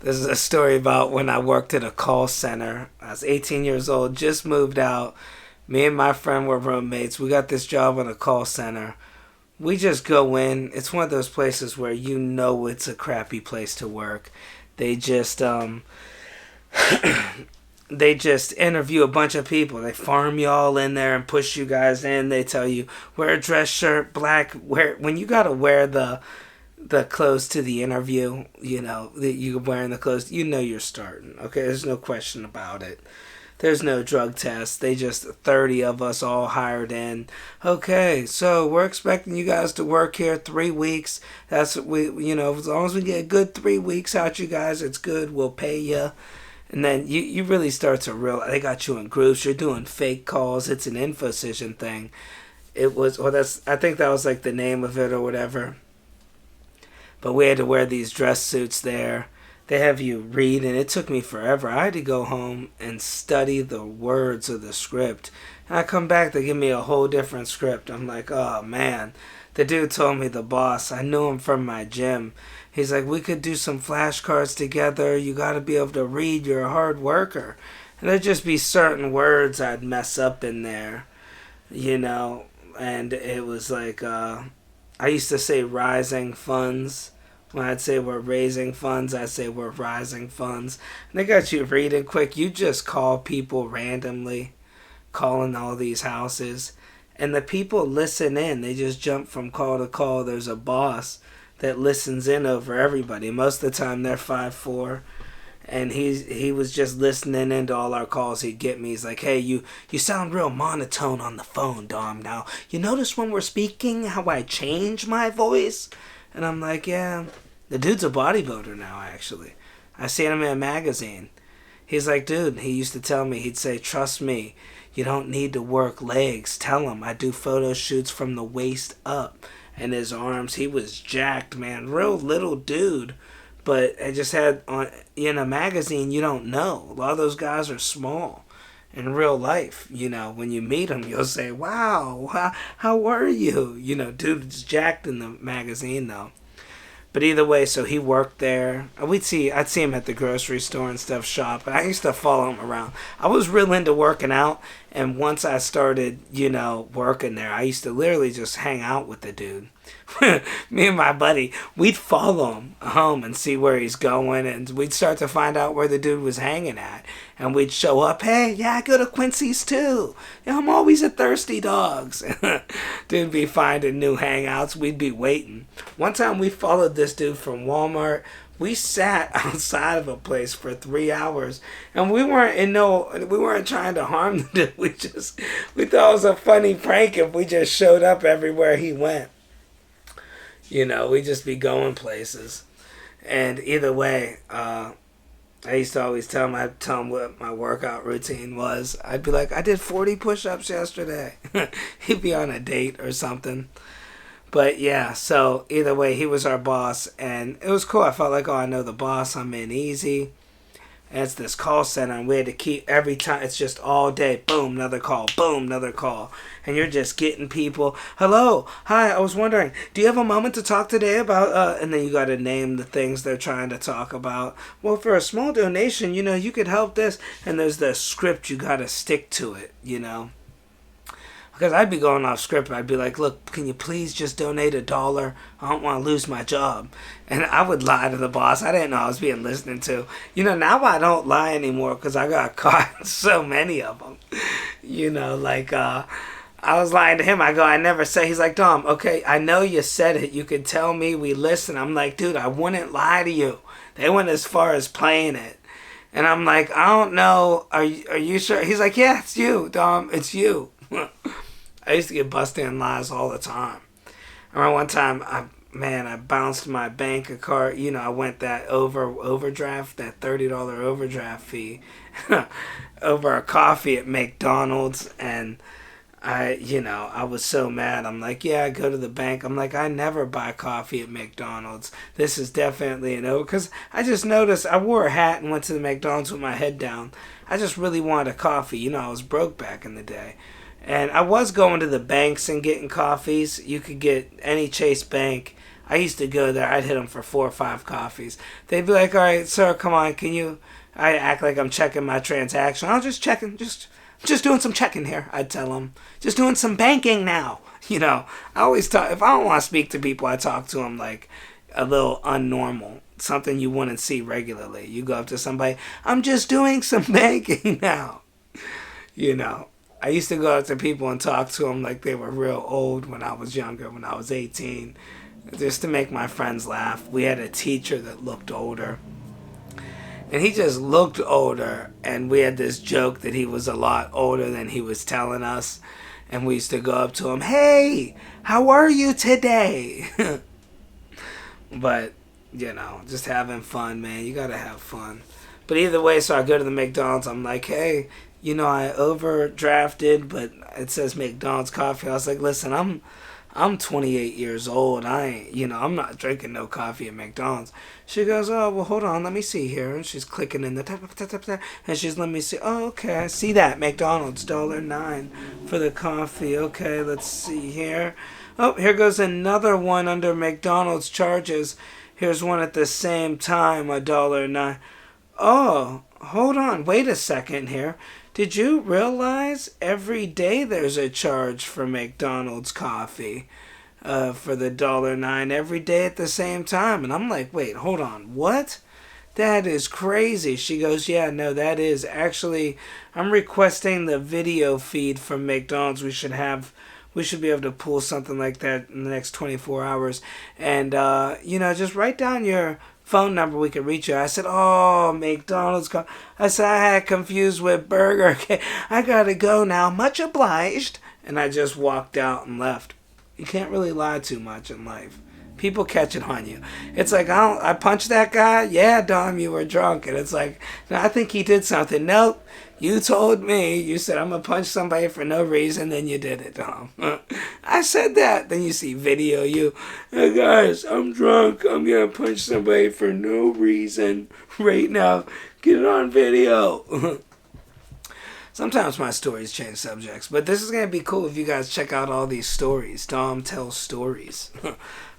This is a story about when I worked at a call center. I was 18 years old, just moved out. Me and my friend were roommates. We got this job in a call center. We just go in. It's one of those places where you know it's a crappy place to work. They just they just interview a bunch of people. They farm you all in there and push you guys in. They tell you wear a dress shirt, black. Wear when you gotta wear the clothes to the interview. You know that you're wearing the clothes. You know you're starting. Okay, there's no question about it. There's no drug test. They just 30 of us all hired in. Okay, so we're expecting you guys to work here 3 weeks. That's what as long as we get a good 3 weeks out you guys, it's good. We'll pay you. And then you really start to realize they got you in groups. You're doing fake calls. It's an infocision thing. It was, well, I think that was like the name of it or whatever. But we had to wear these dress suits there. They have you read, and it took me forever. I had to go home and study the words of the script. And I come back, they give me a whole different script. I'm like, oh man. The dude told me, the boss, I knew him from my gym. He's like, we could do some flashcards together. You got to be able to read. You're a hard worker. And there'd just be certain words I'd mess up in there, And it was like, I used to say rising funds. When I'd say we're raising funds, I'd say we're rising funds. And they got you reading quick. You just call people randomly, calling all these houses. And the people listen in. They just jump from call to call. There's a boss that listens in over everybody. Most of the time they're 5'4". And he was just listening into all our calls. He'd get me. He's like, hey, you sound real monotone on the phone, Dom. Now, you notice when we're speaking how I change my voice? And I'm like, yeah. The dude's a bodybuilder now, actually. I seen him in a magazine. He's like, dude, he used to tell me, he'd say, trust me, you don't need to work legs. Tell him I do photo shoots from the waist up. And his arms, he was jacked, man. Real little dude. But I just had, in a magazine, you don't know. A lot of those guys are small. In real life, when you meet them, you'll say, wow, how are you? Dude's jacked in the magazine, though. But either way, so he worked there. I'd see him at the grocery store and stuff, shop. But I used to follow him around. I was real into working out. And once I started, working there, I used to literally just hang out with the dude. Me and my buddy, we'd follow him home and see where he's going. And we'd start to find out where the dude was hanging at. And we'd show up, hey, yeah, I go to Quincy's too. I'm always at Thirsty Dogs. Dude be finding new hangouts. We'd be waiting. One time we followed this dude from Walmart. We sat outside of a place for 3 hours, and we weren't trying to harm the dude. We thought it was a funny prank if we just showed up everywhere he went. We just be going places. And either way, I used to always tell him what my workout routine was. I'd be like, I did 40 push-ups yesterday. He'd be on a date or something. But yeah, so either way, he was our boss, and it was cool. I felt like, oh, I know the boss. I'm in easy. And it's this call center, and we had to keep every time. It's just all day. Boom, another call. Boom, another call. And you're just getting people. Hello, hi. I was wondering, do you have a moment to talk today about? And then you got to name the things they're trying to talk about. Well, for a small donation, you could help this. And there's the script. You got to stick to it. Because I'd be going off script. I'd be like, look, can you please just donate $1? I don't want to lose my job. And I would lie to the boss. I didn't know I was being listened to. Now I don't lie anymore because I got caught so many of them. I was lying to him. I go, I never say. He's like, Dom, okay, I know you said it. You can tell me we listen. I'm like, dude, I wouldn't lie to you. They went as far as playing it. And I'm like, I don't know. Are you sure? He's like, yeah, it's you, Dom. It's you. I used to get busted in lies all the time. I remember one time, I bounced my bank a card. I went that overdraft, that $30 overdraft fee, over a coffee at McDonald's, and I was so mad. I'm like, yeah, I go to the bank. I'm like, I never buy coffee at McDonald's. This is definitely an over. Because I just noticed I wore a hat and went to the McDonald's with my head down. I just really wanted a coffee. I was broke back in the day. And I was going to the banks and getting coffees. You could get any Chase Bank. I used to go there. I'd hit them for 4 or 5 coffees. They'd be like, "All right, sir, come on, can you?" I act like I'm checking my transaction. I'm just checking, just doing some checking here. I'd tell them, just doing some banking now. I always talk. If I don't want to speak to people, I talk to them like a little unnormal, something you wouldn't see regularly. You go up to somebody, I'm just doing some banking now. You know, I used to go up to people and talk to them like they were real old when I was younger, when I was 18, just to make my friends laugh. We had a teacher that looked older, and he just looked older, and we had this joke that he was a lot older than he was telling us, and we used to go up to him, "Hey, how are you today?" But, just having fun, man. You gotta have fun. But either way, so I go to the McDonald's. I'm like, "Hey, I overdrafted, but it says McDonald's coffee." I was like, "Listen, I'm 28 years old. I ain't, I'm not drinking no coffee at McDonald's." She goes, "Oh, well, hold on. Let me see here." And she's clicking in the tap, and she's let me see. "Oh, okay. I see that. McDonald's, $1.09 for the coffee. Okay, let's see here. Oh, here goes another one under McDonald's charges. Here's one at the same time, $1.09. Oh, hold on. Wait a second here. Did you realize every day there's a charge for McDonald's coffee for the $1.09 every day at the same time?" And I'm like, "Wait, hold on. What? That is crazy." She goes, "Yeah, no, that is. Actually, I'm requesting the video feed from McDonald's. We should be able to pull something like that in the next 24 hours. And, just write down your phone number. We can reach you." I said, "Oh, McDonald's." I said, "I had confused with Burger King. I gotta go now. Much obliged." And I just walked out and left. You can't really lie too much in life. People catch it on you. It's like, I punched that guy. "Yeah, Dom, you were drunk." And it's like, "No, I think he did something." "Nope. You told me. You said I'm going to punch somebody for no reason. Then you did it, Dom." "I said that." Then you see video you. "Hey, guys, I'm drunk. I'm going to punch somebody for no reason right now. Get it on video." Sometimes my stories change subjects, but this is going to be cool if you guys check out all these stories. Dom tells stories.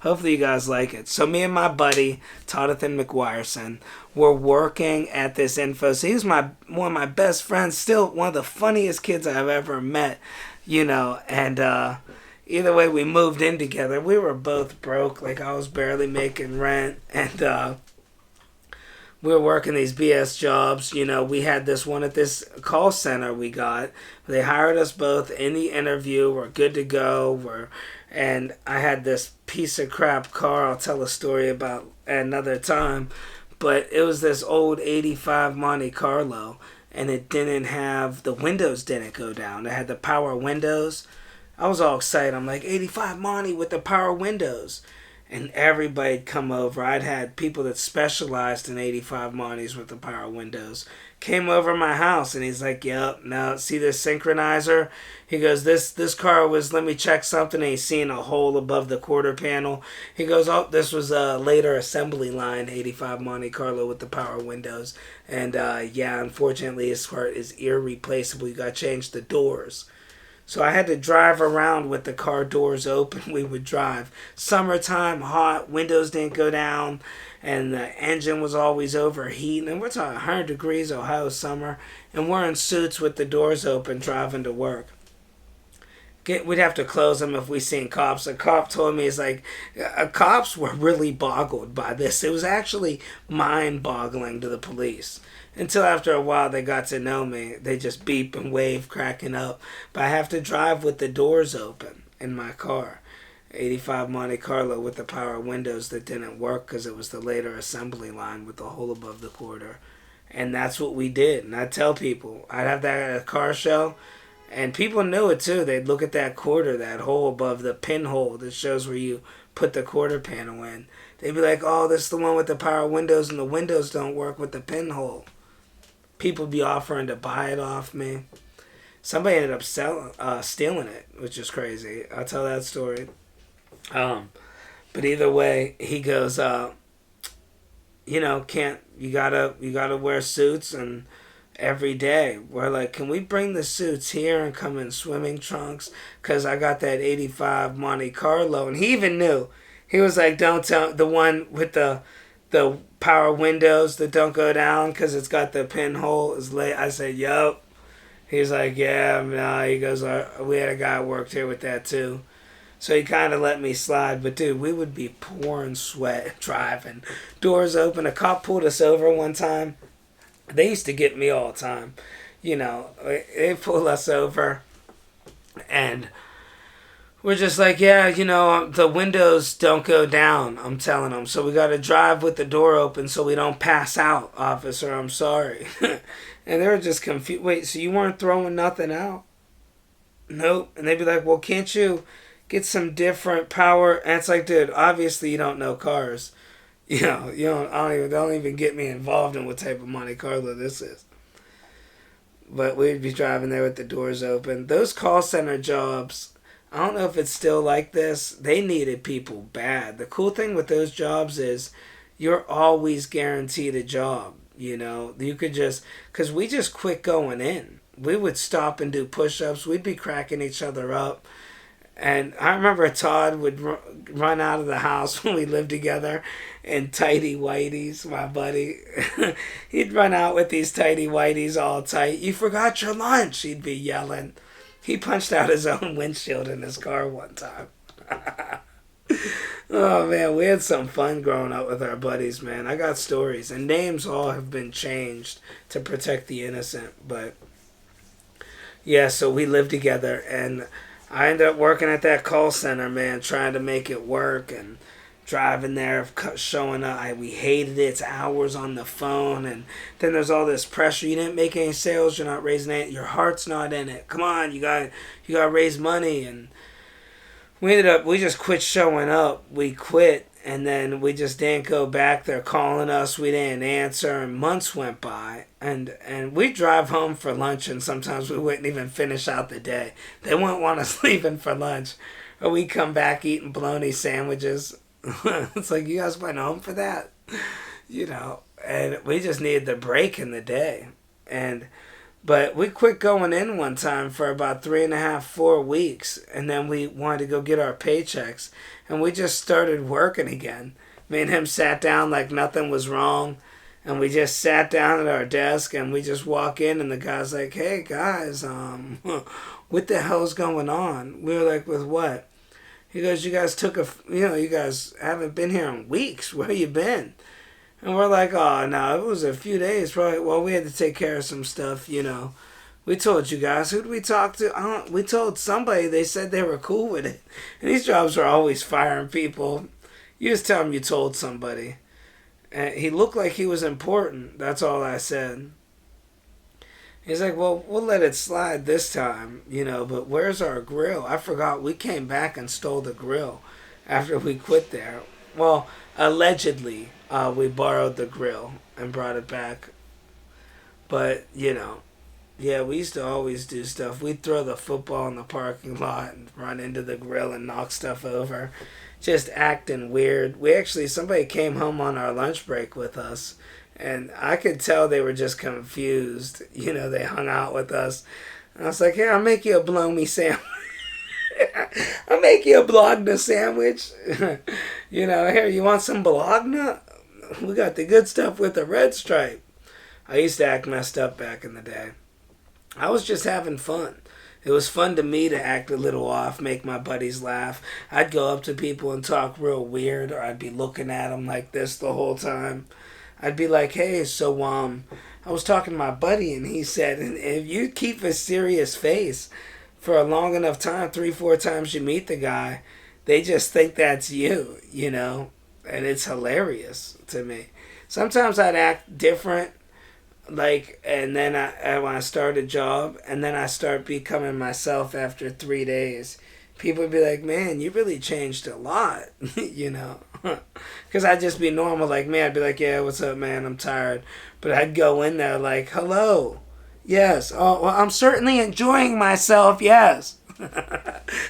Hopefully you guys like it. So me and my buddy, Tonathan McGuireson, were working at this info. So he was one of my best friends, still one of the funniest kids I've ever met, and either way we moved in together. We were both broke, like I was barely making rent, and we were working these BS jobs. We had this one at this call center we got. They hired us both in the interview. We're good to go. And I had this piece of crap car I'll tell a story about at another time. But it was this old 85 Monte Carlo. And it didn't have, the windows didn't go down. It had the power windows. I was all excited. I'm like, 85 Monte with the power windows. And everybody'd come over. I'd had people that specialized in 85 Montes with the power windows came over my house, and he's like, "Yep, now see this synchronizer?" He goes, this car was, let me check something, and he's seeing a hole above the quarter panel. He goes, "Oh, this was a later assembly line 85 Monte Carlo with the power windows." And unfortunately his part is irreplaceable. You got to change the doors. So I had to drive around with the car doors open. We would drive. Summertime, hot, windows didn't go down, and the engine was always overheating. And we're talking 100 degrees Ohio summer, and we're in suits with the doors open driving to work. We'd have to close them if we seen cops. A cop told me, it's like, cops were really boggled by this. It was actually mind-boggling to the police. Until after a while they got to know me. They just beep and wave, cracking up. But I have to drive with the doors open in my car. 85 Monte Carlo with the power windows that didn't work because it was the later assembly line with the hole above the quarter. And that's what we did. And I tell people, I'd have that at a car show. And people knew it too. They'd look at that quarter, that hole above the pinhole that shows where you put the quarter panel in. They'd be like, "Oh, this is the one with the power windows, and the windows don't work with the pinhole." People be offering to buy it off me. Somebody ended up stealing it, which is crazy. I'll tell that story. But either way, he goes, can't, you gotta wear suits and every day. We're like, "Can we bring the suits here and come in swimming trunks? Because I got that 85 Monte Carlo." And he even knew. He was like, don't tell the one with the power windows that don't go down because it's got the pinhole is late. I said, yup. He's like, yeah, no. He goes, we had a guy who worked here with that too. So he kind of let me slide. But dude, we would be pouring sweat driving. Doors open. A cop pulled us over one time. They used to get me all the time. You know, they pulled us over and we're just like, yeah, you know, the windows don't go down, I'm telling them. So we got to drive with the door open so we don't pass out, officer. I'm sorry. And they were just confused. Wait, so you weren't throwing nothing out? Nope. And they'd be like, well, can't you get some different power? And it's like, dude, obviously you don't know cars. You know, you don't even get me involved in what type of Monte Carlo this is. But we'd be driving there with the doors open. Those call center jobs, I don't know if it's still like this. They needed people bad. The cool thing with those jobs is you're always guaranteed a job. You know, you could just, because we just quit going in. We would stop and do push-ups. We'd be cracking each other up. And I remember Todd would run out of the house when we lived together in tighty whities, my buddy. He'd run out with these tighty whities all tight. You forgot your lunch, he'd be yelling. He punched out his own windshield in his car one time. Oh man, we had some fun growing up with our buddies, man. I got stories, and names all have been changed to protect the innocent. But yeah, so we lived together, and I ended up working at that call center, man, trying to make it work and driving there, showing up. We hated it. It's hours on the phone, and then there's all this pressure. You didn't make any sales. You're not raising it. Your heart's not in it. Come on, you got to raise money. And we just quit showing up. We quit, and then we just didn't go back. They're calling us. We didn't answer, and months went by. And we drive home for lunch, and sometimes we wouldn't even finish out the day. They wouldn't want us leaving for lunch. Or we come back eating bologna sandwiches. It's like, you guys went home for that? You know, and we just needed the break in the day. But we quit going in one time for about 3.5, 4 weeks, and then we wanted to go get our paychecks, and we just started working again. Me and him sat down like nothing was wrong, and we just sat down at our desk, and we just walk in, and the guy's like, hey guys, what the hell's going on? We were like, with what? He goes, you guys you guys haven't been here in weeks. Where you been? And we're like, oh, no, it was a few days, probably. Well, we had to take care of some stuff, you know. We told you guys. Who did we talk to? We told somebody. They said they were cool with it. And these jobs are always firing people. You just tell them you told somebody. And he looked like he was important. That's all I said. He's like, well, we'll let it slide this time, you know, but where's our grill? I forgot we came back and stole the grill after we quit there. Well, allegedly, we borrowed the grill and brought it back. But, you know, yeah, we used to always do stuff. We'd throw the football in the parking lot and run into the grill and knock stuff over. Just acting weird. Somebody came home on our lunch break with us. And I could tell they were just confused. You know, they hung out with us. And I was like, here, I'll make you a bologna sandwich. I'll make you a bologna sandwich. You know, here, you want some bologna? We got the good stuff with the red stripe. I used to act messed up back in the day. I was just having fun. It was fun to me to act a little off, make my buddies laugh. I'd go up to people and talk real weird, or I'd be looking at them like this the whole time. I'd be like, hey, so, I was talking to my buddy, and he said, if you keep a serious face for a long enough time, 3-4 times you meet the guy, they just think that's you, you know? And it's hilarious to me. Sometimes I'd act different, like, and then when I start a job, and then I start becoming myself after 3 days. People would be like, man, you really changed a lot, you know? Because I'd just be normal like me. I'd be like, yeah, what's up, man? I'm tired. But I'd go in there like, hello. Yes. Oh, well, I'm certainly enjoying myself. Yes.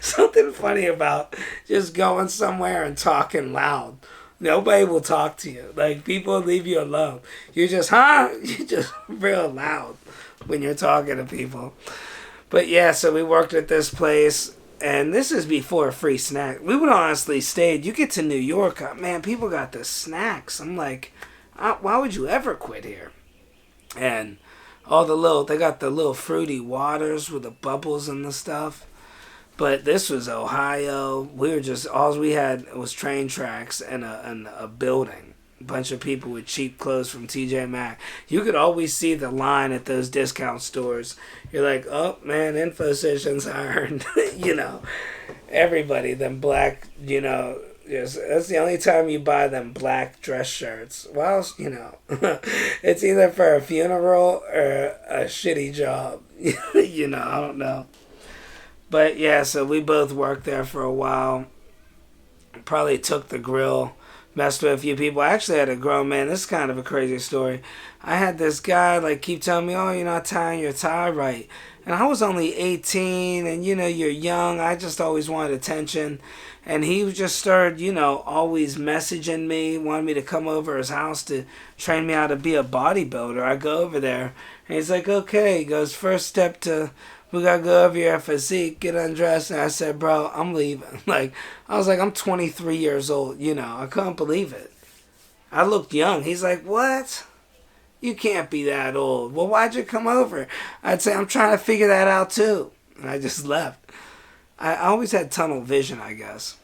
Something funny about just going somewhere and talking loud. Nobody will talk to you. Like, people leave you alone. You're just, You're just real loud when you're talking to people. But yeah, so we worked at this place. And this is before free snack. We would honestly stayed. You get to New York, man, people got the snacks. I'm like, why would you ever quit here? And they got the little fruity waters with the bubbles and the stuff. But this was Ohio. We were just, all we had was train tracks and a building. A bunch of people with cheap clothes from TJ Maxx. You could always see the line at those discount stores. You're like, oh man, InfoSession's hiring. Everybody, them black, yes, that's the only time you buy them black dress shirts. Well, it's either for a funeral or a shitty job. I don't know. But yeah, so we both worked there for a while. Probably took the grill, messed with a few people. I actually had a grown man. This is kind of a crazy story. I had this guy keep telling me, "Oh, you're not tying your tie right," and I was only 18, and you're young. I just always wanted attention, and he just started, always messaging me, wanted me to come over his house to train me how to be a bodybuilder. I go over there, and he's like, "Okay," he goes, "First step to." We gotta go over your physique, get undressed. And I said, bro, I'm leaving. I'm 23 years old. I couldn't believe it. I looked young. He's like, what? You can't be that old. Well, why'd you come over? I'd say, I'm trying to figure that out too. And I just left. I always had tunnel vision, I guess.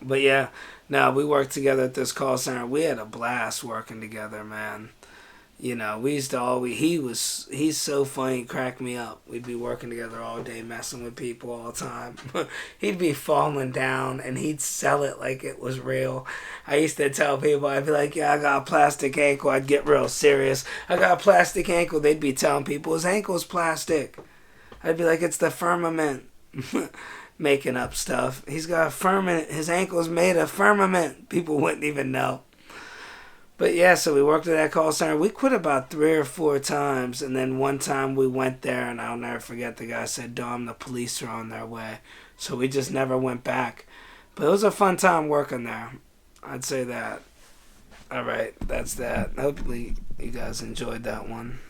But yeah, no, we worked together at this call center. We had a blast working together, man. We used to always, he's so funny, he cracked me up. We'd be working together all day, messing with people all the time. He'd be falling down and he'd sell it like it was real. I used to tell people, I'd be like, yeah, I got a plastic ankle. I'd get real serious. I got a plastic ankle. They'd be telling people his ankle's plastic. I'd be like, it's the firmament. Making up stuff. He's got a firmament. His ankle's made of firmament. People wouldn't even know. But yeah, so we worked at that call center. We quit about 3 or 4 times, and then one time we went there, and I'll never forget, the guy said, Dom, the police are on their way. So we just never went back. But it was a fun time working there. I'd say that. Alright, that's that. Hopefully you guys enjoyed that one.